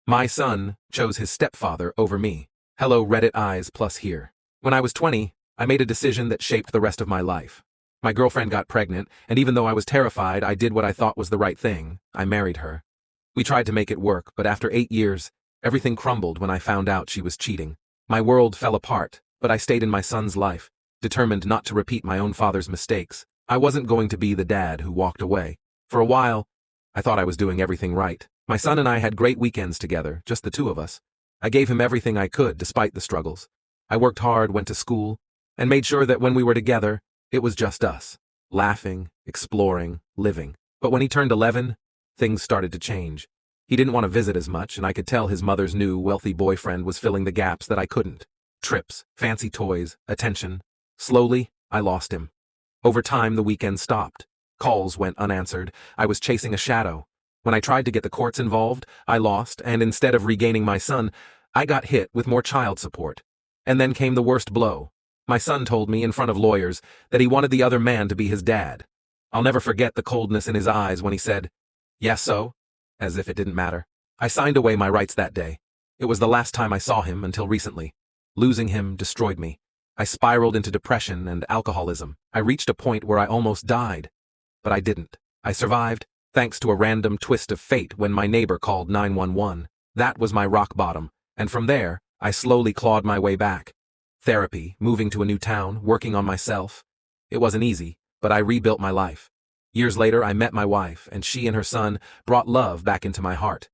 My son chose his stepfather over me. Hello Reddit eyes plus here. When I was 20, I made a decision that shaped the rest of my life. My girlfriend got pregnant, and even though I was terrified, I did what I thought was the right thing. I married her. We tried to make it work, but after 8 years, everything crumbled when I found out she was cheating. My world fell apart, but I stayed in my son's life, determined not to repeat my own father's mistakes. I wasn't going to be the dad who walked away. For a while, I thought I was doing everything right. My son and I had great weekends together, just the two of us. I gave him everything I could despite the struggles. I worked hard, went to school, and made sure that when we were together, it was just us, laughing, exploring, living. But when he turned 11, things started to change. He didn't want to visit as much, and I could tell his mother's new, wealthy boyfriend was filling the gaps that I couldn't. Trips, fancy toys, attention. Slowly, I lost him. Over time, the weekend stopped. Calls went unanswered. I was chasing a shadow. When I tried to get the courts involved, I lost, and instead of regaining my son, I got hit with more child support. And then came the worst blow. My son told me in front of lawyers that he wanted the other man to be his dad. I'll never forget the coldness in his eyes when he said, "Yes, so?" As if it didn't matter. I signed away my rights that day. It was the last time I saw him until recently. Losing him destroyed me. I spiraled into depression and alcoholism. I reached a point where I almost died. But I didn't. I survived, thanks to a random twist of fate when my neighbor called 911. That was my rock bottom, and from there, I slowly clawed my way back. Therapy, moving to a new town, working on myself. It wasn't easy, but I rebuilt my life. Years later, I met my wife, and she and her son brought love back into my heart.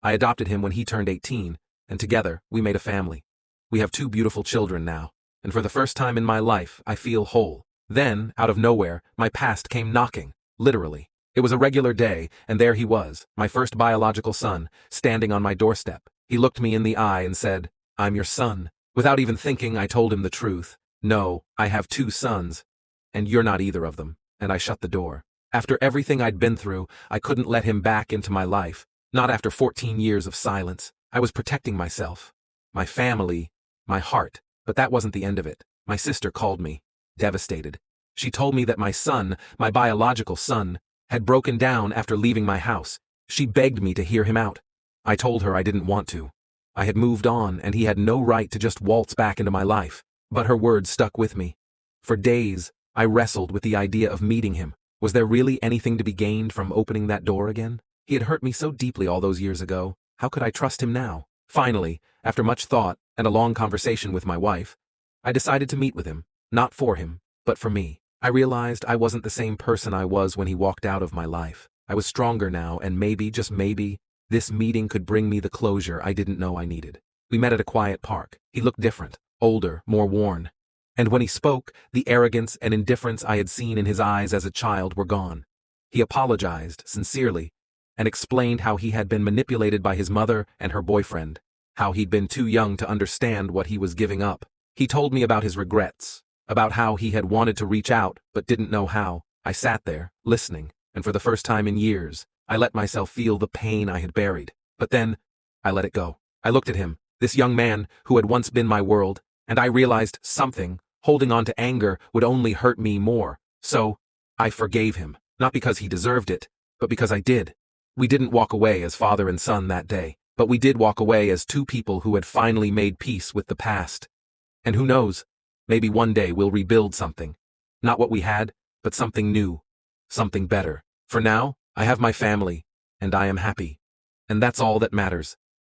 I adopted him when he turned 18, and together, we made a family. We have 2 beautiful children now, and for the first time in my life, I feel whole. Then, out of nowhere, my past came knocking, literally. It was a regular day, and there he was, my first biological son, standing on my doorstep. He looked me in the eye and said, "I'm your son." Without even thinking, I told him the truth. "No, I have 2 sons, and you're not either of them," and I shut the door. After everything I'd been through, I couldn't let him back into my life, not after 14 years of silence. I was protecting myself, my family, my heart, but that wasn't the end of it. My sister called me, devastated. She told me that my son, my biological son, had broken down after leaving my house. She begged me to hear him out. I told her I didn't want to. I had moved on, and he had no right to just waltz back into my life. But her words stuck with me. For days, I wrestled with the idea of meeting him. Was there really anything to be gained from opening that door again? He had hurt me so deeply all those years ago. How could I trust him now? Finally, after much thought and a long conversation with my wife, I decided to meet with him, not for him, but for me. I realized I wasn't the same person I was when he walked out of my life. I was stronger now, and maybe, just maybe, this meeting could bring me the closure I didn't know I needed. We met at a quiet park. He looked different, older, more worn. And when he spoke, the arrogance and indifference I had seen in his eyes as a child were gone. He apologized, sincerely, and explained how he had been manipulated by his mother and her boyfriend, how he'd been too young to understand what he was giving up. He told me about his regrets, about how he had wanted to reach out but didn't know how. I sat there, listening, and for the first time in years, I let myself feel the pain I had buried. But then, I let it go. I looked at him, this young man who had once been my world, and I realized something. Holding on to anger would only hurt me more. So, I forgave him, not because he deserved it, but because I did. We didn't walk away as father and son that day, but we did walk away as 2 people who had finally made peace with the past. And who knows, maybe one day we'll rebuild something. Not what we had, but something new, something better. For now, I have my family, and I am happy. And that's all that matters.